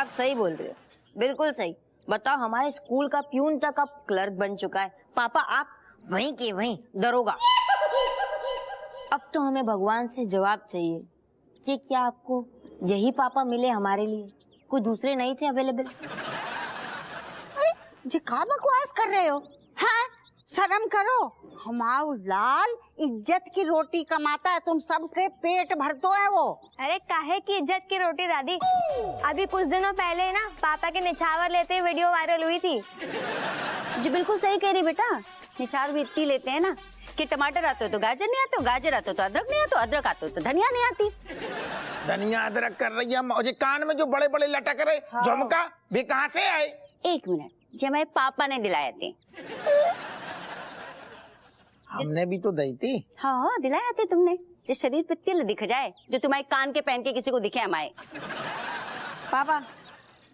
सही बोल रहे हो, बिल्कुल सही। बताओ, हमारे स्कूल का प्यून तक अब क्लर्क बन चुका है। पापा आप वहीं के वहीं दरोगा। अब तो हमें भगवान से जवाब चाहिए कि क्या आपको यही पापा मिले हमारे लिए, कोई दूसरे नहीं थे अवेलेबल? अरे जी का बकवास कर रहे हो? हाँ, शर्म करो। हमारा लाल इज्जत की रोटी कमाता है, तुम सबके पेट भरतो है वो। अरे काहे की इज्जत की रोटी दादी? अभी कुछ दिनों पहले ना पापा के निछावर लेते हुए वीडियो वायरल हुई थी। जी बिल्कुल सही कह रही बेटा, निछावर भी इतनी लेते हैं ना कि टमाटर आते हो तो गाजर नहीं आते, गाजर आते हो तो अदरक नहीं आते, अदरक आते हो तो धनिया नहीं आती। धनिया अदरक कर रही है मुझे, कान में जो बड़े बड़े लटक रहे झुमका भी कहाँ से आए? 1 मिनट, जो मेरे पापा ने दिलाए थे। हमने भी तो दी थी। हाँ दिलाए थे तुमने, जो शरीर पे तिल दिख जाए, जो तुम्हारे कान के पहन के किसी को दिखे हमारे। पापा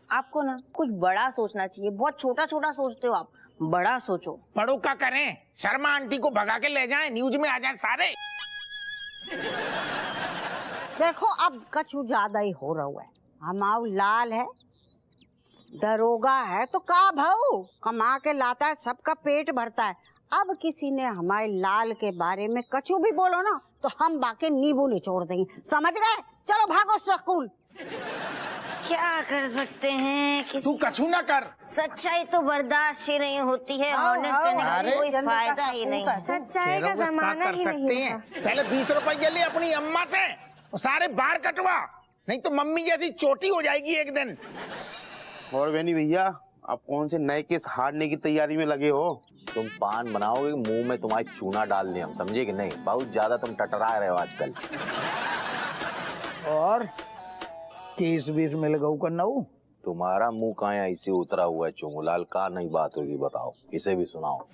आपको ना कुछ बड़ा सोचना चाहिए, बहुत छोटा छोटा सोचते हो आप, बड़ा सोचो। बड़ों का करें, शर्मा आंटी को भगा के ले जाएं, न्यूज में आ जाएं सारे। देखो अब कछु ज्यादा ही हो रहा है। हमारा लाल है, दरोगा है तो का भाऊ कमा के लाता है, सबका पेट भरता है। अब किसी ने हमारे लाल के बारे में कछु भी बोलो ना तो हम बाकी नींबू निचोड़ देंगे, समझ गए? चलो भागो स्कूल। क्या कर सकते हैं, तू कछु ना कर। सच्चाई तो बर्दाश्त ही नहीं होती है, ऑनेस्ट रहने का कोई फायदा ही नहीं। सच्चाई का जमाना कर ही सकते नहीं हैं। है। पहले 20 रुपए ले अपनी अम्मा से, सारे बार कटवा, नहीं तो मम्मी जैसी चोटी हो जाएगी एक दिन। और बेनी भैया, आप कौन से नए केस हारने की तैयारी में लगे हो? तुम पान बनाओगे, मुंह में तुम्हारी चूना डाल दें हम, समझे कि नहीं? बहुत ज्यादा तुम टटरा रहे हो आजकल। और केस बीस मिल गऊ करना हो? तुम्हारा मुंह कहाँ ऐसे उतरा हुआ है चुंगलाल, का नहीं बात होगी बताओ, इसे भी सुनाओ।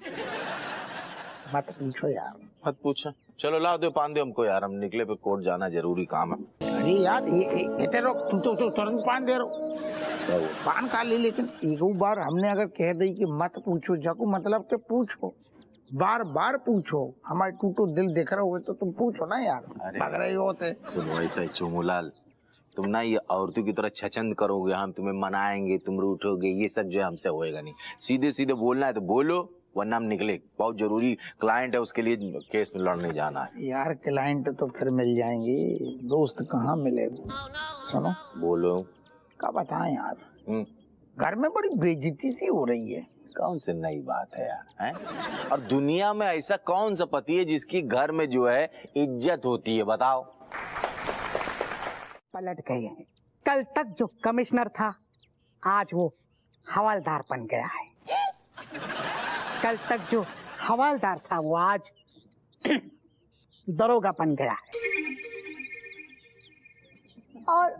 मत पूछो यार, मत पूछो। चलो लाओ दो पान दो हमको यार, हम निकले पे कोर्ट जाना जरूरी काम है। अरे यार ये तेरो तू तो तुरंत पान दे रहो, पान खा ली। लेकिन एक बार हमने अगर कह दी कि मत पूछो जाको, मतलब के पूछो, बार बार पूछो। हमारे टूटो दिल देख रहे हो तो तुम पूछो ना यार, भाग रहे होते। सुनो ऐसा ही चुंगलाल, तुम ना ये औरतों की तरह छचंद करोगे, हम तुम्हें मनाएंगे, तुम रूठोगे, ये सब जो है हमसे होएगा नहीं। सीधे सीधे बोलना है तो बोलो, वरना हम निकले। बहुत जरूरी क्लाइंट है, उसके लिए केस में लड़ने जाना है। यार क्लाइंट तो फिर मिल जाएंगे, दोस्त कहाँ मिलेगा? सुनो बोलो। क्या बताएं यार, घर में बड़ी बेइज्जती सी हो रही है। कौन सी नई बात है यार, हैं? और दुनिया में ऐसा कौन सा पति है जिसकी घर में जो है इज्जत होती है, बताओ? पलट गए हैं। कल तक जो कमिश्नर था आज वो हवालदार बन गया है। कल तक जो हवालदार था वो आज दरोगा बन गया है। और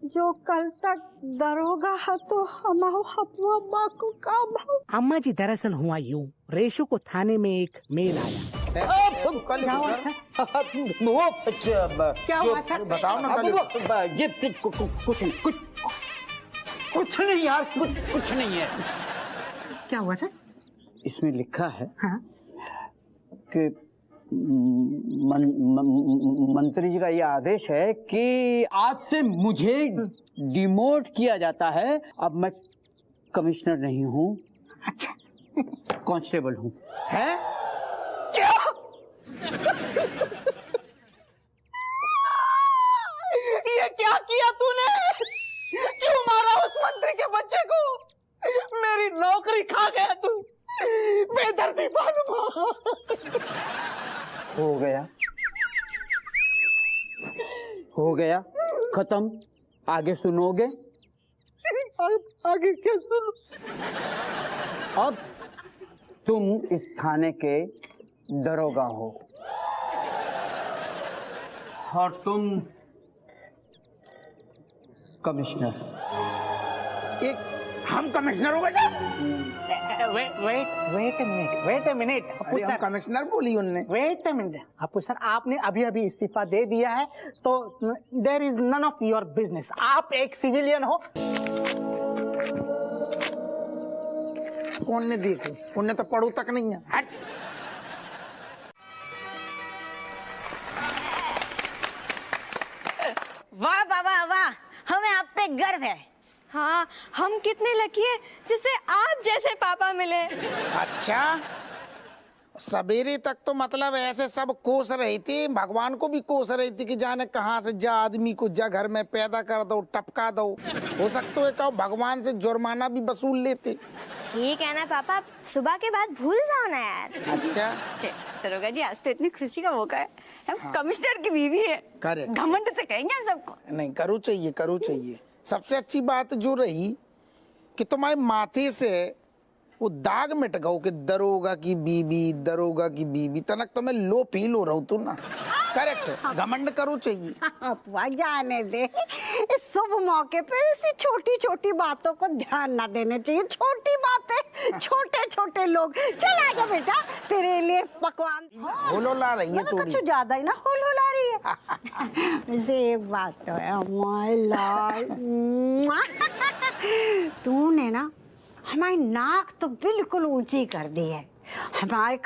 जो कल तक दरोगा है तो हमारा हपुआ माँ को का भाव? अम्मा जी दरअसल हुआ यूं, रेशु को थाने में एक मेल आया। क्या हुआ सर? क्या हुआ सर? बताओ ना। ये कुछ नहीं यार, कुछ नहीं है। क्या हुआ सर? इसमें लिखा है हाँ? कि मंत्री जी का ये आदेश है कि आज से मुझे डिमोट किया जाता है। अब मैं कमिश्नर नहीं हूँ, अच्छा कांस्टेबल हूँ। हैं? ये क्या किया तूने? क्यों मारा उस मंत्री के बच्चे को? मेरी नौकरी खा गया तू, बेदर्दी मालूम। हो गया, खत्म। आगे सुनोगे? आगे क्या सुनो? अब तुम इस थाने के दरोगा हो और तुम कमिश्नर। एक हम कमिश्नर हो गए? Wait a minute Apu sir, commissioner बोली उनने। Wait a minute Apu sir, आपने अभी अभी इस्तीफा दे दिया है तो there is none of your business. आप एक सिविलियन हो। कौन ने देखो, उन्हें तो पढ़ू तक नहीं है। हट। वाह बाबा वाह, हमें आप पे गर्व है। हाँ, हम कितने लकी हैं जिससे आप जैसे पापा मिले। अच्छा, सवेरे तक तो मतलब ऐसे सब कोस रही थी, भगवान को भी कोस रही थी कि जाने कहाँ से जा आदमी को जा घर में पैदा कर दो, टपका दो। हो सकता है कहो भगवान से जुर्माना भी वसूल लेते। ठीक है ना पापा, सुबह के बाद भूल जाओ ना यार। अच्छा, दरोगा जी आज तो इतनी खुशी का मौका है, हम कमिश्नर की बीवी है, करेक्ट। घमंड से कहेंगे हम सबको। नहीं, करो चाहिए, करो चाहिए। सबसे अच्छी बात जो रही कि तुम्हारे माथे से वो दाग मिट गओ कि दरोगा की बीबी, दरोगा की बीबी। तनक तो मैं लो फील हो रहा हूँ तू ना। करेक्ट, घमंड करो चाहिए। अफवाह जाने दे, इस शुभ मौके पे ऐसी छोटी छोटी बातों को ध्यान ना देने चाहिए। छोटी बातें, छोटे छोटे लोग। चल आजा बेटा, तेरे लिए पकवान। होलोला रही है कुछ थोड़ी। ज्यादा ही ना होलोला रही है। वैसे एक बात तो है माय लाल, तूने ना हमारी नाक तो बिल्कुल ऊंची कर दी है। हमारे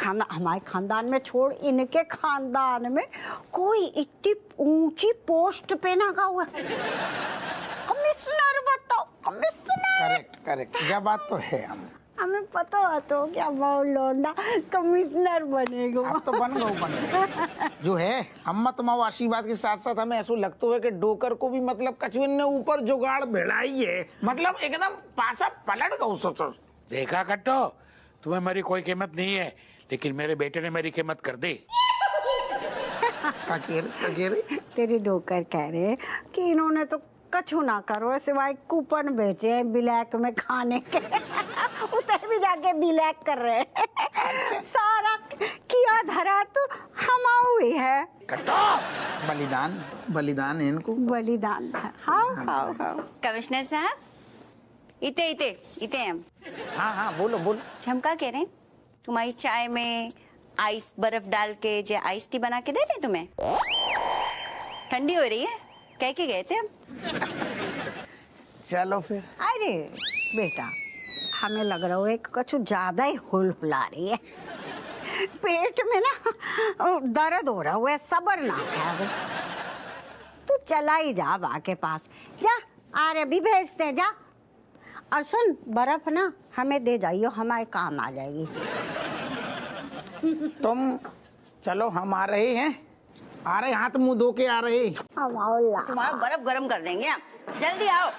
खानदान में छोड़, इनके खानदान में कोई इतनी ऊंची पोस्ट पे ना का हुआ। कमिश्नर बताओ, कमिश्नर। करेक्ट करेक्ट, यह बात तो है। हमें पता है तो क्या लौंडा कमिश्नर बनेगा। अब तो बन गए जो है। अम्मा तुम्हारे आशीर्वाद के साथ साथ हमें ऐसा लगता है कि डोकर को भी मतलब कछुए ने ऊपर जुगाड़ भिड़ाई है, मतलब एकदम पासा पलट गओ। सोचो, देखा कट्टो, तुम्हें मेरी कोई कीमत नहीं है, लेकिन मेरे बेटे ने मेरी कीमत कर दी। तेरी डोकर कह रहे हैं कि इन्होंने तो कछु ना करो सिवाय कूपन बेचे हैं ब्लैक में खाने के। उधर भी जाके ब्लैक कर रहे हैं। सारा किया धरा तो हमाऊ ही है। बलिदान, बलिदान है इनको, बलिदान। हाँ हाँ हाँ। कमिश्नर साहब, इते इते इते हम। हाँ हाँ, बोलो बोलो। हम क्या कह रहे हैं, तुम्हारी चाय में आइस बर्फ डाल के जो आइस टी बना के देते तुम्हें, ठंडी हो रही है, कह के गए थे हम। चलो फिर। अरे बेटा, हमें लग रहा है कुछ ज्यादा ही हुलहुला रही है। पेट में ना दर्द हो रहा है, सबर ना है। तू चला ही जा बा के पास जा, अरे भी भेजते हैं, जा। और सुन, बर्फ ना हमें दे जाइयो, हमारे काम आ जाएगी। तुम चलो, हम आ रहे हैं, आ रहे, हाथ मुंह धो के आ रहे। तुम्हारा बर्फ गर्म कर देंगे हम, जल्दी आओ।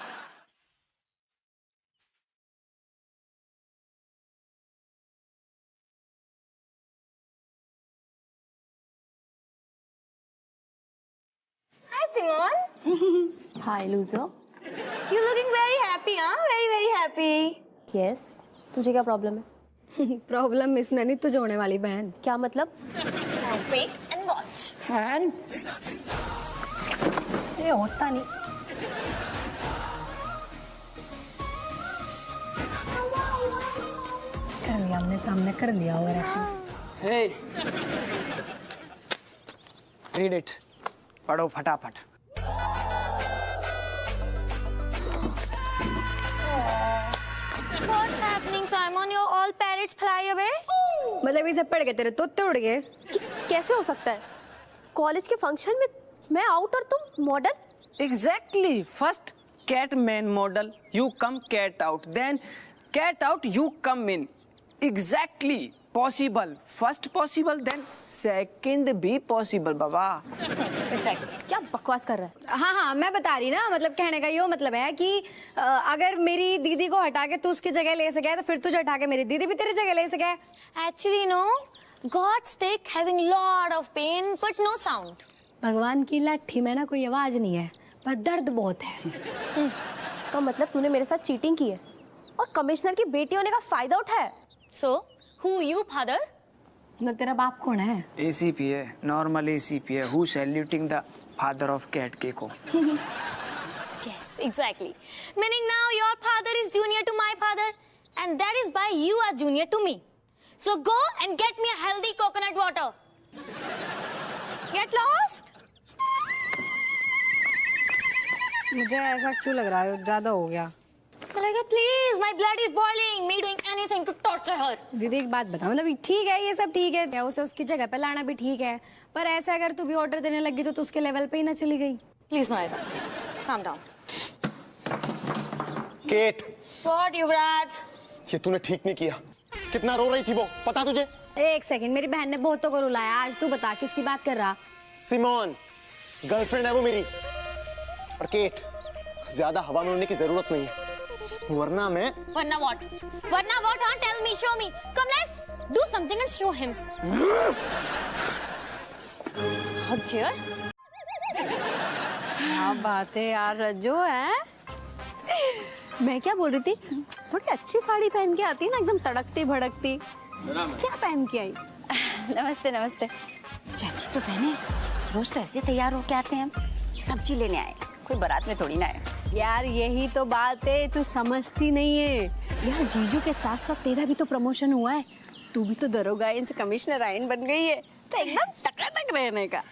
Hi Simon. Hi loser. You looking very happy, huh? Very very happy. Yes. तुझे क्या प्रॉब्लम है? प्रॉब्लम मिस ननी तुझे होने वाली बहन। क्या मतलब? Wait and watch. ये होता नहीं। कर लिया हमने, सामने कर लिया हो रहा है। Hey, read it. पढ़ो फटाफट। What's happening, Simon? You're all parrots fly away. मतलब इसे पढ़ के तेरे तोते उड़ गए? कैसे हो सकता है? कॉलेज के फंक्शन में मैं आउट और तुम model? Exactly. First cat man model, you come cat out. Then cat out, you come in. Exactly. Possible. First possible, then second भी possible, बाबा। Exactly. क्या बकवास कर रहा है? हाँ हाँ, मैं बता रही ना, मतलब कहने का ये मतलब है कि अगर मेरी दीदी को हटा के तू उसकी जगह ले सके तो फिर तुझे हटा के मेरी दीदी भी तेरी जगह ले सके। Actually, no. God's stick having lot of pain but no sound. भगवान की लाठी में ना कोई आवाज नहीं है, पर दर्द बहुत है। तो मतलब तूने मेरे साथ चीटिंग की है और कमिश्नर की बेटी होने का फायदा उठाया? So, who you, father? तो तेरा बाप कौन है? ACP है, normal ACP है, who saluting the father of cat के को। Yes, exactly. Meaning now your father is junior to my father, and that is why you are junior to me. So go and get me a healthy coconut water. Get lost? मुझे ऐसा क्यों लग रहा है, ज्यादा हो गया। Malaika, please, my blood is boiling. Me doing anything to torture her. दीदी एक बात बता, मतलब ठीक है, ये सब ठीक है, उसे उसकी जगह पे लाना भी ठीक है, पर ऐसे अगर तू भी ऑर्डर देने लगी तो उसके लेवल पे ही ना चली गई। Please, Malaika, calm down. Kate, What, Yuvraj? ये तूने ठीक नहीं किया। कितना रो रही थी वो, पता तुझे? एक सेकंड, मेरी बहन ने बहुतों को रुलाया, आज तू बता किसकी बात कर रहा? सिमोन, गर्लफ्रेंड है वो मेरी। और केट, ज्यादा हवा में उड़ने की जरूरत नहीं है, वरना मैं। वरना what? वरना what? हाँ, tell me, show me. Come, let's do something and show him. How dare? क्या बात है यार रज्जो है। मैं क्या बोल रही थी, थोड़ी अच्छी साड़ी पहन के आती ना, एकदम तड़कती भड़कती। क्या पहन के आई? नमस्ते नमस्ते। चाची तो पहने, रोज तो ऐसे तैयार होके आते हैं, सब्जी लेने आए, कोई बारात में थोड़ी ना आए। यार यही तो बात है, तू समझती नहीं है यार। जीजू के साथ साथ तेरा भी तो प्रमोशन हुआ है, तू भी तो दरोगा से कमिश्नर आइन बन गई है, तो एकदम टकाटक रहने का।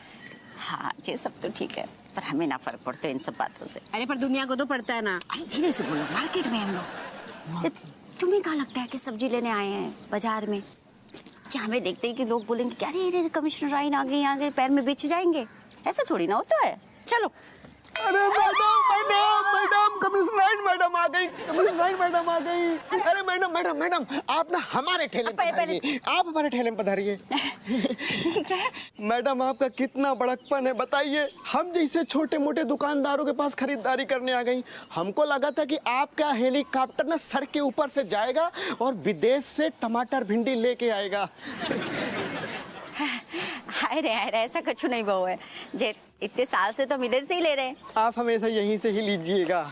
हाँ ये सब तो ठीक है, पर हमें ना फर्क पड़ता है इन सब बातों से। अरे पर दुनिया को तो पड़ता है ना। अरे धीरे से बोलो, मार्केट में हम लोग। तुम्हें क्या लगता है कि सब्जी लेने आए हैं बाजार में? क्या हमें देखते ही कि लोग बोलेंगे क्या अरे कमिश्नर आइन आ गए, पैर में बिछ जाएंगे? ऐसा थोड़ी ना होता है। चलो। अरे मैडम, कमिश्नर मैडम आ गई, कमिश्नर मैडम आ गई। अरे मैडम आप ना हमारे ठेले पे पधारिए, आप हमारे ठेले में पधारिए। मैडम आपका कितना बड़कपन है बताइए, हम जैसे छोटे मोटे दुकानदारों के पास खरीदारी करने आ गई। हमको लगा था कि आपका हेलीकॉप्टर ना सर के ऊपर से जाएगा और विदेश से टमाटर भिंडी लेके आएगा। हाय रे ऐसा कुछ नहीं बहु है, जे इतने साल से तो हम इधर से ही ले रहे हैं। आप हमेशा यहीं से ही लीजिएगा।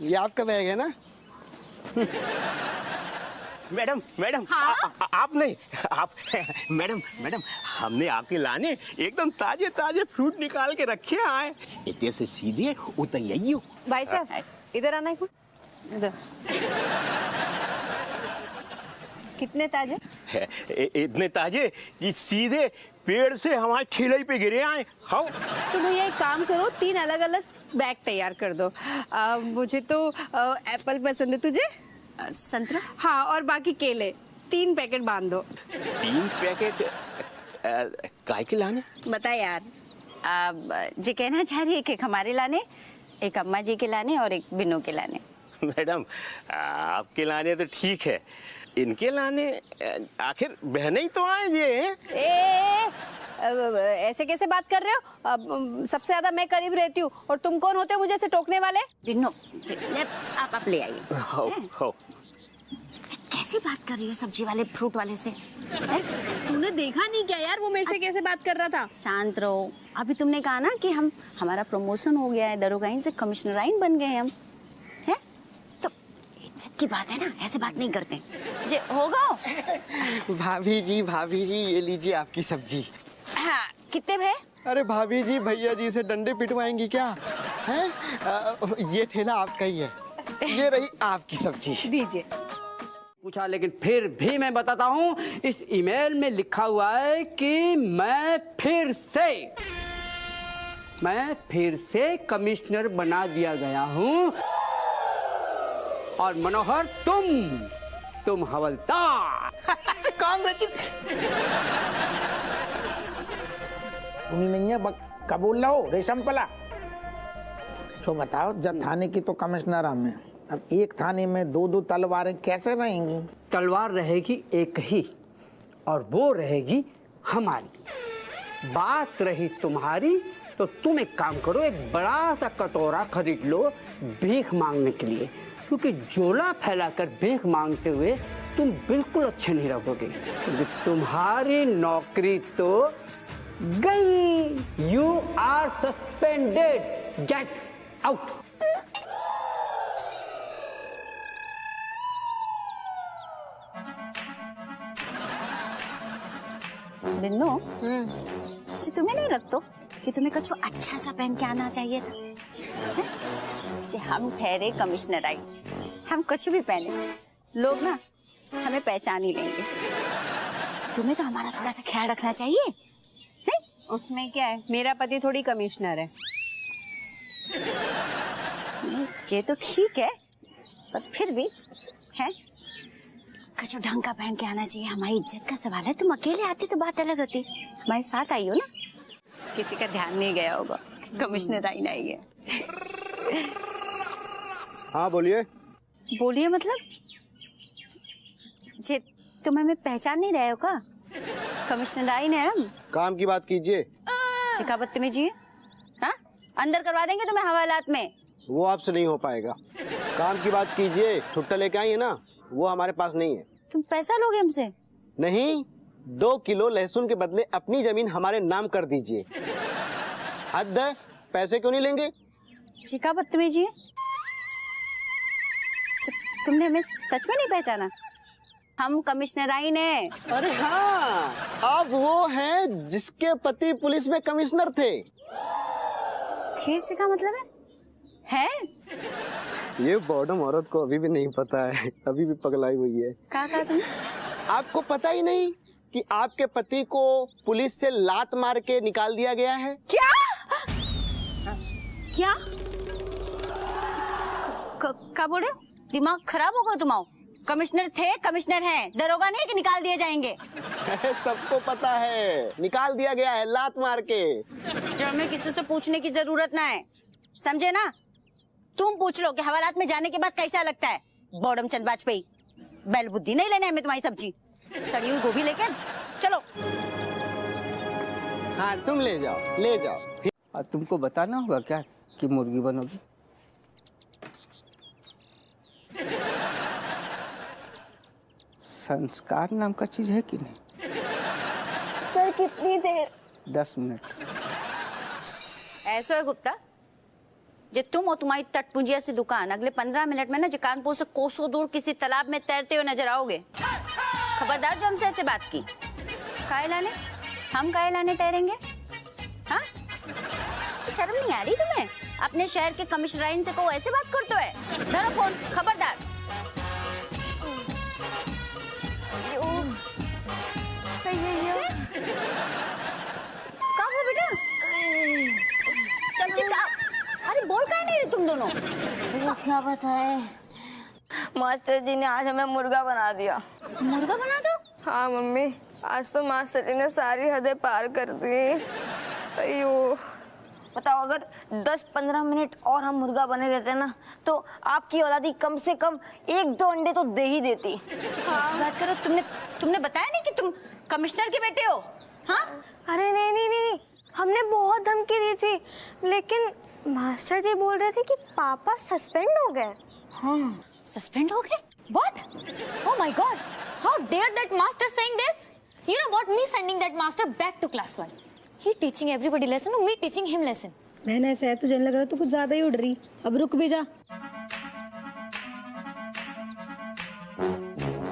ये आपका बैग है ना? मैडम हाँ? आप नहीं, आप मैडम हमने आपके लाने एकदम ताजे ताजे फ्रूट निकाल के रखे आए, इतने से सीधे उतरिए। भाई साहब इधर आना है, इधर। कितने ताजे? इतने ताजे कि सीधे पेड़ से हमारे ठेले पे गिरे आए। हाँ तो भैया एक काम करो, 3 अलग अलग बैग तैयार कर दो। मुझे तो एप्पल पसंद है, तुझे? संतरा? हाँ, और बाकी केले 3 पैकेट बांध दो। 3 पैकेट काय के लाने? बता यार, जी कहना चाह रही है कि हमारे लाने, एक अम्मा जी के लाने और एक बिन्नू के लाने। मैडम आपके लाने तो ठीक है, इनके लाने आखिर बहने ही तो आए ये। ऐसे कैसे बात कर रहे हो? सबसे ज्यादा मैं करीब रहती हूँ और तुम कौन होते हो मुझे ऐसे टोकने वाले? बिन्नू आप ले आइए। हो। कैसी बात कर रही हो सब्जी वाले फ्रूट वाले से? तूने देखा नहीं क्या यार, वो मेरे से कैसे बात कर रहा था? शांत रहो। अभी तुमने कहा ना कि हमारा प्रमोशन हो गया है, दरोगाइन से कमिश्नराइन बन गए हम, हैं? तो इज्जत की बात है ना, ऐसे बात नहीं करते जे होगा। भाभी जी ये लीजिए आपकी सब्जी। हाँ, कितने भे? अरे भाभी जी भैया जी से डंडे पिटवाएंगी क्या? हैं? ये ठेला आपका ही है, ये रही आपकी सब्जी। दीजिए। पूछा, लेकिन फिर भी मैं बताता हूँ, इस ईमेल में लिखा हुआ है कि मैं फिर से कमिश्नर बना दिया गया हूँ और मनोहर तुम हवलदार। उन्हीं नहीं है कबूल लो रेशम पला। तो बताओ, जब थाने की तो कमिश्नर हमें, अब एक थाने में 2-2 तलवारें कैसे रहेंगी? तलवार रहेगी एक ही, और वो रहेगी हमारी। बात रही तुम्हारी, तो तुम एक काम करो, एक बड़ा सा कटोरा खरीद लो भीख मांगने के लिए, क्योंकि झोला फैलाकर भीख मांगते हुए तुम बिल्कुल अच्छे नहीं रहोगे, क्योंकि तुम्हारी नौकरी तो गई। You are suspended, get out. Binnu, ji तुम्हें नहीं लगता कि तुम्हें कुछ अच्छा सा पहन के आना चाहिए था? जी हम ठहरे कमिश्नर आई, हम कुछ भी पहने, लोग ना हमें पहचान ही लेंगे। तुम्हें तो हमारा थोड़ा सा ख्याल रखना चाहिए, नहीं? उसमें क्या है, मेरा पति थोड़ी कमिश्नर है। नहीं ये तो ठीक है, पर फिर भी है कुछ ढंग का पहन के आना चाहिए, हमारी इज्जत का सवाल है। तुम अकेले आती तो बात अलग होती, हमारे साथ आई हो ना, किसी का ध्यान नहीं गया होगा कमिश्नर आई ना आई है। हाँ बोलिए। बोलिए मतलब जे तुम्हें मैं पहचान नहीं रहे हो का? कमिश्नर आइन है हम। काम की बात कीजिए। चिका बदतमीजी है, हाँ? अंदर करवा देंगे तुम्हें हवालात में। वो आपसे नहीं हो पाएगा। काम की बात कीजिए। छुट्टा लेके आई है ना, वो हमारे पास नहीं है। तुम पैसा लोगे हमसे? नहीं, 2 किलो लहसुन के बदले अपनी जमीन हमारे नाम कर दीजिए। हद है, पैसे क्यों नहीं लेंगे? चिका बदतमीजी है। तुमने हमें सच में नहीं पहचाना? हम कमिश्नर आइन है। अरे हाँ, अब वो हैं जिसके पति पुलिस में कमिश्नर थे। का मतलब है? ये बॉडम औरत को अभी भी नहीं पता है, अभी भी पगलाई हुई है। कहा तुमने? आपको पता ही नहीं कि आपके पति को पुलिस से लात मार के निकाल दिया गया है? क्या? क्या? क्या बोल रहे हो? दिमाग खराब होगा तुम्हारा? कमिश्नर थे, कमिश्नर हैं, दरोगा नहीं कि निकाल दिए जाएंगे। सबको पता है, निकाल दिया गया है लात मार के। जो हमें किसी से पूछने की जरूरत ना है, समझे ना? तुम पूछ लो कि हवालात में जाने के बाद कैसा लगता है। बॉडम चंद वाजपेयी, बैल बुद्धि नहीं लेने हमें तुम्हारी सब्जी। सड़ी हुई गोभी लेके चलो। हाँ तुम ले जाओ, ले जाओ। और तुमको बताना होगा क्या कि मुर्गी बनोगी? संस्कार नाम का चीज है कि नहीं? सर कितनी देर? 10 मिनट। ऐसा है गुप्ता, जे तुम और तुम्हारी तटपुंजिया सी दुकान अगले 15 मिनट में ना जो कानपुर से कोसों दूर किसी तालाब में तैरते हुए नजर आओगे। खबरदार जो हमसे ऐसे बात की। काहे लाने? हम काहे लाने तैरेंगे? हाँ? तो शर्म नहीं आ रही तुम्हें? अपने शहर के कमिश्नराइन से को ऐसे बात करते है? धरो फोन, खबरदार। बेटा चमची का, अरे बोल काहे नहीं रहे तुम दोनों? वो क्या बताए, मास्टर जी ने आज हमें मुर्गा बना दिया। मुर्गा बना दो? हाँ मम्मी, आज तो मास्टर जी ने सारी हदें पार कर दी। अयो बताओ, अगर 10-15 मिनट और हम मुर्गा बने देते ना तो आपकी औलादी कम से कम 1-2 अंडे तो दे ही देती। कैसी बात करो? तुमने बताया नहीं कि तुम कमिश्नर के बेटे हो? हाँ? अरे नहीं, हमने बहुत धमकी दी थी, लेकिन मास्टर जी बोल रहे थे कि पापा सस्पेंड हो गए। हाँ, सस्पेंड हो गए? What? Oh my God! How dare that master saying this? You know what? Me sending that master back to class 1. He teaching everybody lesson, me teaching him lesson. बहन ऐसा है, तुझे लग रहा तू कुछ ज्यादा ही उड़ रही। अब रुक भी जा।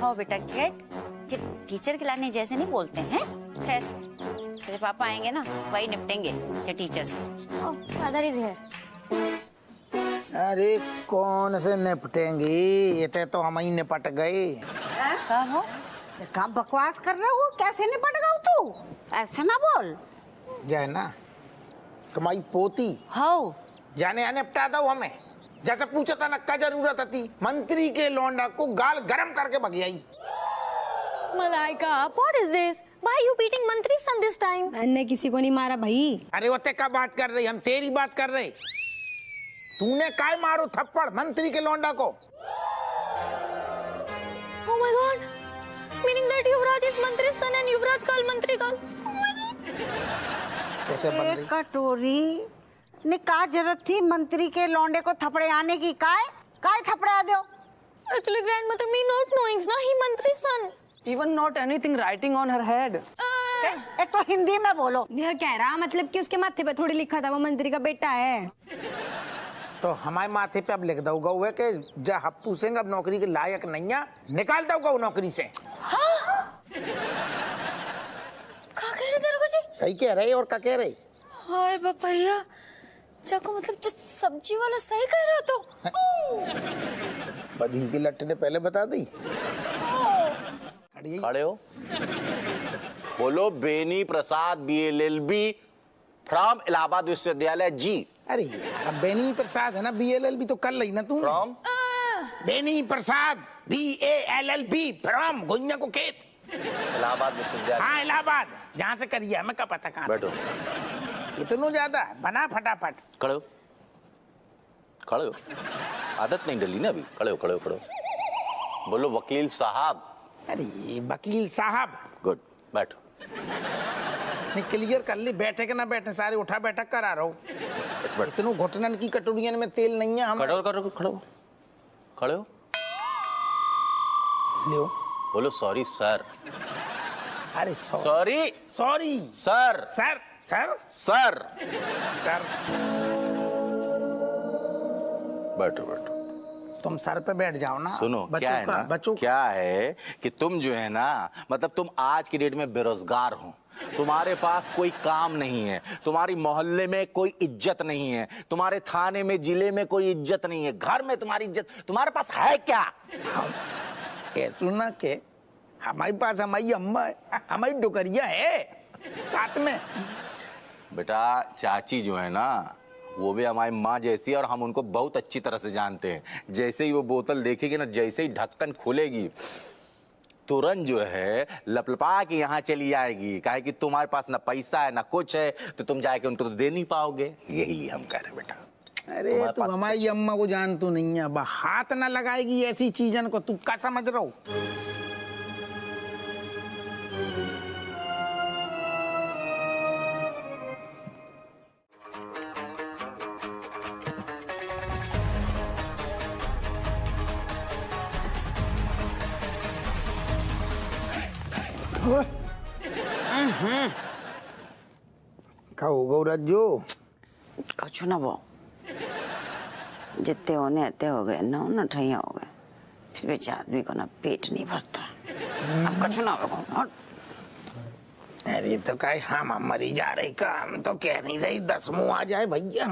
हाँ बेटा कैट, जब टीचर के लाने जैसे नहीं बोलते हैं। खैर तेरे पापा आएंगे ना, वही निपटेंगे जो टीचर से। Father is here. अरे कौन से निपटेंगे, ये तो हम ही निपट गए। क्या बकवास कर रहे हो? कैसे निपट गए तू? ऐसे ना बोल। जाए ना तुम्हारी पोती हो जाने आने निपटा दो हमें। जैसे पूछा था ना क्या जरूरत थी, मंत्री के लौंडा को गाल गरम करके भग आई। Malaika, what is this? Why are you beating मंत्री son this time? मैंने किसी को नहीं मारा भाई। अरे वो क्या बात कर रही, हम तेरी बात कर रहे। तूने काय मारो थप्पड़ मंत्री के लौंडा को? Oh my God! Meaning that Yuvraj is मंत्री son and युवराज कल मंत्री कल। Oh my God! कैसे बन रही? कटोरी ने का जरूरत थी मंत्री के लौंडे को थपड़े आने की? काय थपड़े आ दो? Actually, grandmother, me not knowing, ना ही मंत्री son. Even not anything writing on her head. एक तो हिंदी में बोलो। यह कह रहा मतलब कि उसके माथे पे थोड़ी लिखा था वो मंत्री का बेटा है। तो हमारे माथे पे अब लिख दोगा हुआ कि जा हप्पू सिंह अब नौकरी के लायक नहीं है, निकाल दोगा वो नौकरी से। हाँ? क्या कह रहे दरोगा जी? सही कह रहे और क्या कह रहे? हाय भैया, जाको मतलब जो सब्जी वाला सही कह रहा तो। बधी की लट्टे ने पहले बता दी। खड़े हो, बोलो। बेनी प्रसाद BLLB फ्रॉम इलाहाबाद विश्वविद्यालय जी। अरे यार बेनी प्रसाद है ना, BLLB तो कर ली ना तू। From Beni Prasad BALLB from Gunja को खेत, इलाहाबाद विश्वविद्यालय। हाँ इलाहाबाद, जहाँ से करिए हमें क्या पता कहाँ बैठो। इतना ज्यादा बना फटाफट। खड़े हो, खड़े हो। आदत नहीं डली ना अभी। खड़े हो खड़े हो खड़े हो। बोलो वकील साहब। अरे वकील साहब। गुड, बैठो। मैं क्लियर कर ली, बैठे के ना बैठे सारे उठा बैठक करा रहा हूँ। इतनों घुटनन की कटोरियन में तेल नहीं है। हम खड़े हो खड़े हो खड़े हो खड़े हो। लियो। बोलो सॉरी सर। अरे sorry sorry sir sir sir sir sir. बैठो बैठो। तुम सर पे बैठ जाओ ना। सुनो क्या है ना, बच्चों क्या है कि तुम जो है ना, मतलब तुम आज की डेट में बेरोजगार हो, तुम्हारे पास कोई काम नहीं है, तुम्हारी मोहल्ले में कोई इज्जत नहीं है, तुम्हारे थाने में जिले में कोई इज्जत नहीं है, घर में तुम्हारी इज्जत, तुम्हारे पास है क्या? सुना के हमारे पास हमारी अम्मा है, हमारी डुकरिया है साथ में। बेटा चाची जो है ना वो भी हमारी माँ जैसी है और हम उनको बहुत अच्छी तरह से जानते हैं। जैसे ही वो बोतल देखेगी ना, जैसे ही ढक्कन खुलेगी तुरंत जो है लपलपा के यहाँ चली आएगी। काहे कि तुम्हारे पास ना पैसा है ना कुछ है, तो तुम जाके उनको तो दे नहीं पाओगे। यही हम कह रहे हैं बेटा। अरे तू हमारी अम्मा को जान तो नहीं है, अब हाथ ना लगाएगी ऐसी चीजन को। तू क्या समझ रहा हो? खाओ गौरजो। कछु ना वो जितने होने आते हो गए ना, ना ठैया हो गए, फिर बेचारे आदमी को ना पेट नहीं भरता। अब कछु ना हो। अरे तो काय हम मरी जा रहे का, हम तो कह नहीं रही 10 मुंह आ जाए भैया,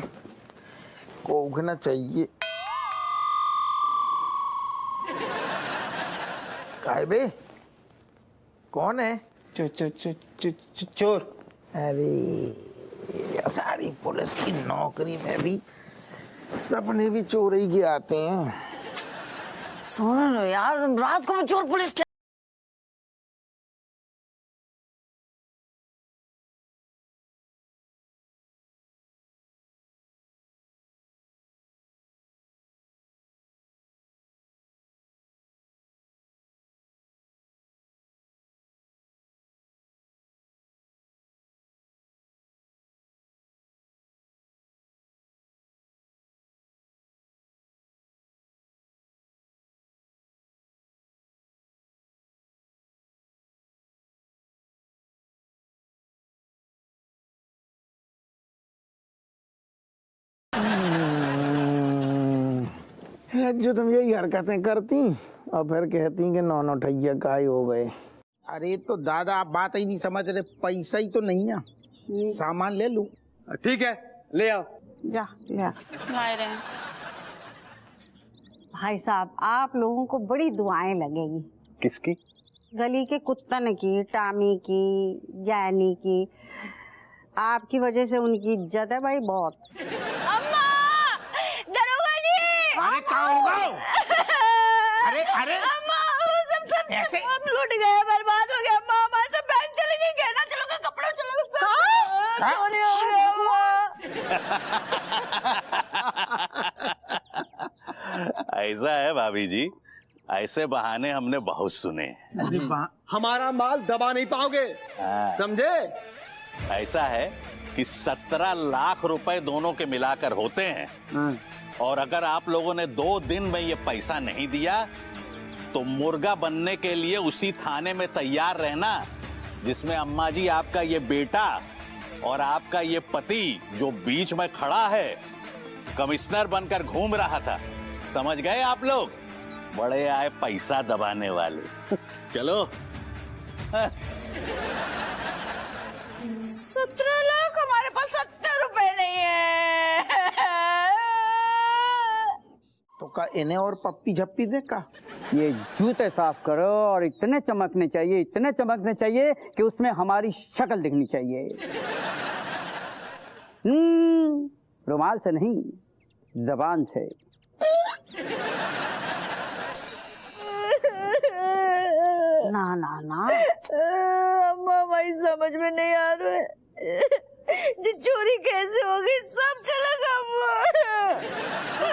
को उगना चाहिए। काय बे कौन है? चोर। अरे सारी पुलिस की नौकरी में भी सपने भी चोर ही के आते हैं। सुनो यार, रात को भी चोर पुलिस क्या? जो तुम यही हरकतें करती और फिर कहती कि नौ नौ ठैया काय हो गए। अरे तो दादा आप बात ही नहीं समझ रहे, पैसा ही तो नहीं है, सामान ले लूं। ठीक है ले आओ। जा जा लाए रहे। भाई साहब आप लोगों को बड़ी दुआएं लगेगी। किसकी? गली के कुत्तन की, टामी की, जैनी की। आपकी वजह से उनकी इज्जत है भाई बहुत। अम्मा, दरोगा जी। अरे क्या होगा? अरे अरे अम्मा, सब ऐसे सब लूट गए, बर्बाद हो गया अम्मा। हमारे सब बैंक चले गए, गहना चले गए, कपड़े चले गए, सब चोरी हो गया अम्मा। ऐसा है भाभी जी, ऐसे बहाने हमने बहुत सुने। हमारा माल दबा नहीं पाओगे, समझे? ऐसा है कि 17 लाख रुपए दोनों के मिलाकर होते हैं, और अगर आप लोगों ने 2 दिन में ये पैसा नहीं दिया तो मुर्गा बनने के लिए उसी थाने में तैयार रहना जिसमें अम्मा जी आपका ये बेटा और आपका ये पति जो बीच में खड़ा है कमिश्नर बनकर घूम रहा था। समझ गए आप लोग? बड़े आए पैसा दबाने वाले। चलो। 17 लाख, हमारे पास 70 रुपए नहीं है। तो का इन्हें और पप्पी झप्पी दे का? ये जूते साफ करो और इतने चमकने चाहिए, इतने चमकने चाहिए कि उसमें हमारी शक्ल दिखनी चाहिए। रुमाल से नहीं, जबान से। ना ना ना अम्मा भाई समझ में नहीं आ रहा है। जी चोरी कैसे हो गई, सब चला गया।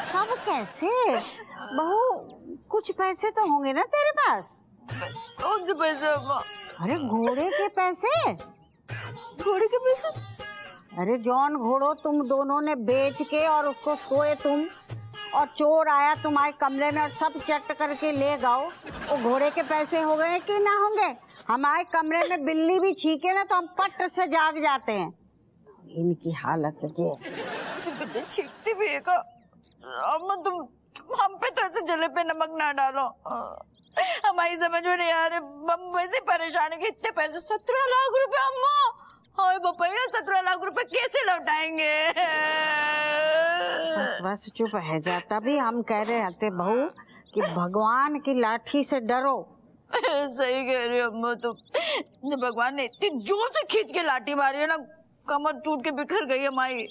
सब कैसे? बहू कुछ पैसे तो होंगे ना तेरे पास? कौन से पैसे अम्मा? अरे घोड़े के पैसे। घोड़े के पैसे? अरे जॉन घोड़ो तुम दोनों ने बेच के और उसको सोए तुम, और चोर आया तुम्हारे कमरे में और सब चट करके ले गओ। वो घोड़े के पैसे हो गए कि ना होंगे? हमारे कमरे में बिल्ली भी छीके ना तो हम पट से जाग जाते हैं। इनकी हालत ये। बिल्ली छींकती भी है का? अम्मा तुम हम पे तो ऐसे जले पे नमक ना डालो। हमारी समझ में नहीं आ रहे, हम वैसे परेशान है कि इतने पैसे 17 लाख रुपए अम्मा। हाय बापा, 17 लाख रुपए कैसे लौटाएंगे? बस चुप है जा। तभी हम कह रहे थे बहू कि भगवान की लाठी से डरो। सही कह रही हो अम्मा तुम। भगवान ने इतनी जोर से खींच के लाठी मारी है ना, कमर टूट के बिखर गई है माई।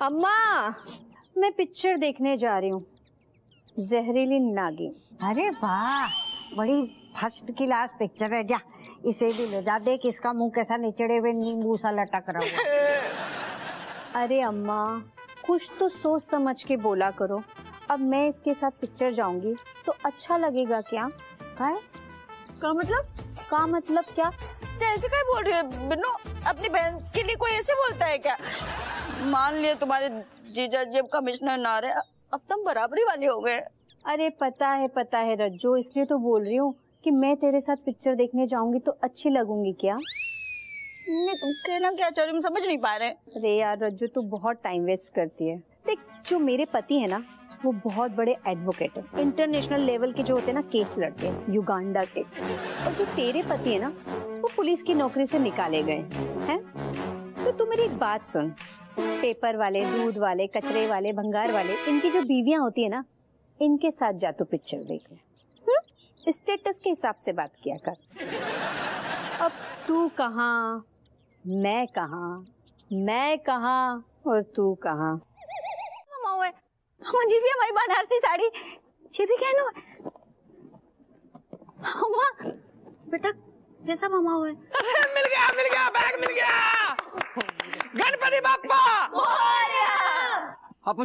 अम्मा मैं पिक्चर देखने जा रही हूँ, जहरीली नागिन। अरे वाह, बड़ी फर्स्ट क्लास पिक्चर है। जा इसे भी ले जा, देख इसका मुंह कैसा निचड़े हुए नींबू सा लटक रहा है। अरे अम्मा कुछ तो सोच समझ के बोला करो। अब मैं इसके साथ पिक्चर जाऊंगी तो अच्छा लगेगा क्या? का मतलब? का मतलब क्या? ऐसे क्या बोल रही है बिन्नू? अपनी बहन के लिए कोई ऐसे बोलता है क्या? मान लिया तुम्हारे जीजा जब कमिश्नर ना रहे, अब तुम बराबरी वाले हो गए। अरे पता है रज्जो, इसलिए तो बोल रही हूँ कि मैं तेरे साथ पिक्चर देखने जाऊंगी तो अच्छी लगूंगी क्या? नहीं तुम कहना क्या चाह रही हो, समझ नहीं पा रहे। अरे यार रज्जो तू बहुत टाइम वेस्ट करती है। देख जो मेरे पति है ना वो बहुत बड़े एडवोकेट है, इंटरनेशनल लेवल के जो होते हैं ना केस लड़ते हैं युगांडा के। और जो तेरे पति है ना वो पुलिस की नौकरी से निकाले गए हैं। तो तू मेरी एक बात सुन, पेपर वाले, दूध वाले, कचरे वाले, भंगार वाले, इनकी जो बीवियां होती है ना, इनके साथ जा तू पिक्चर देखने। स्टेटस के हिसाब से बात किया कर। अब तू कहाँ, मैं कहाँ और तू कहाँ? मुझे भी हमारी बनारसी साड़ी जी भी कहना अम्मा बेटा जैसा मामा हुआ है। मिल गया बैग मिल गया। गणपति बाप्पा हप्पू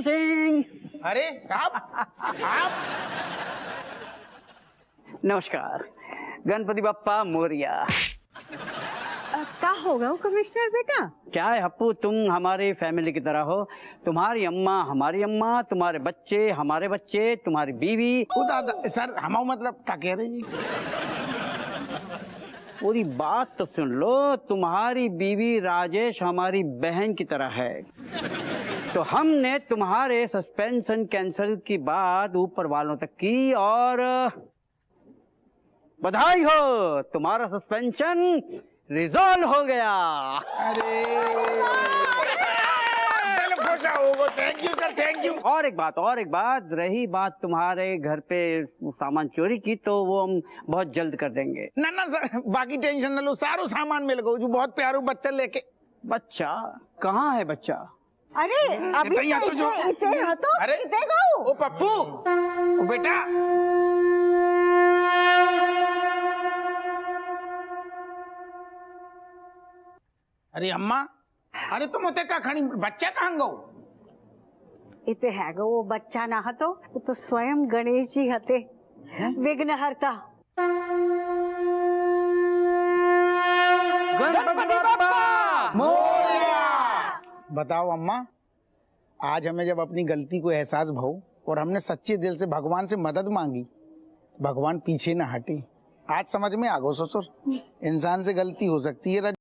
सिंह। अरे साहब आप। नमस्कार, गणपति बाप्पा मोरिया। क्या होगा वो कमिश्नर बेटा? क्या है हप्पू, तुम हमारे फैमिली की तरह हो। तुम्हारी अम्मा हमारी अम्मा, तुम्हारे बच्चे हमारे बच्चे, तुम्हारी बीवी। दादा सर हम मतलब क्या कह रहे हैं? पूरी बात तो सुन लो। तुम्हारी बीवी राजेश हमारी बहन की तरह है, तो हमने तुम्हारे सस्पेंशन कैंसिल की बात ऊपर वालों तक की और बधाई हो, तुम्हारा सस्पेंशन रिजॉल्व हो गया। अरे दिल खुश होगा। Thank you sir, thank you. और एक बात, रही बात तुम्हारे घर पे सामान चोरी की, तो वो हम बहुत जल्द कर देंगे। ना सर, बाकी टेंशन न लो, सारो सामान मिल गो। जो बहुत प्यारो बच्चा लेके। बच्चा कहाँ है बच्चा? अरे अभी तो अरे ओ पप्पू ओ बेटा। अरे अम्मा, अरे तुम होते का खड़ी बच्चा कहाँ गो? इते है गो वो बच्चा ना हतो, वो तो स्वयं गणेश जी हते, विघ्नहर्ता। गणपति बाप्पा मोरया। बताओ अम्मा, आज हमें जब अपनी गलती को एहसास भाऊ और हमने सच्चे दिल से भगवान से मदद मांगी, भगवान पीछे न हटे। आज समझ में आ गो ससुर, इंसान से गलती हो सकती है।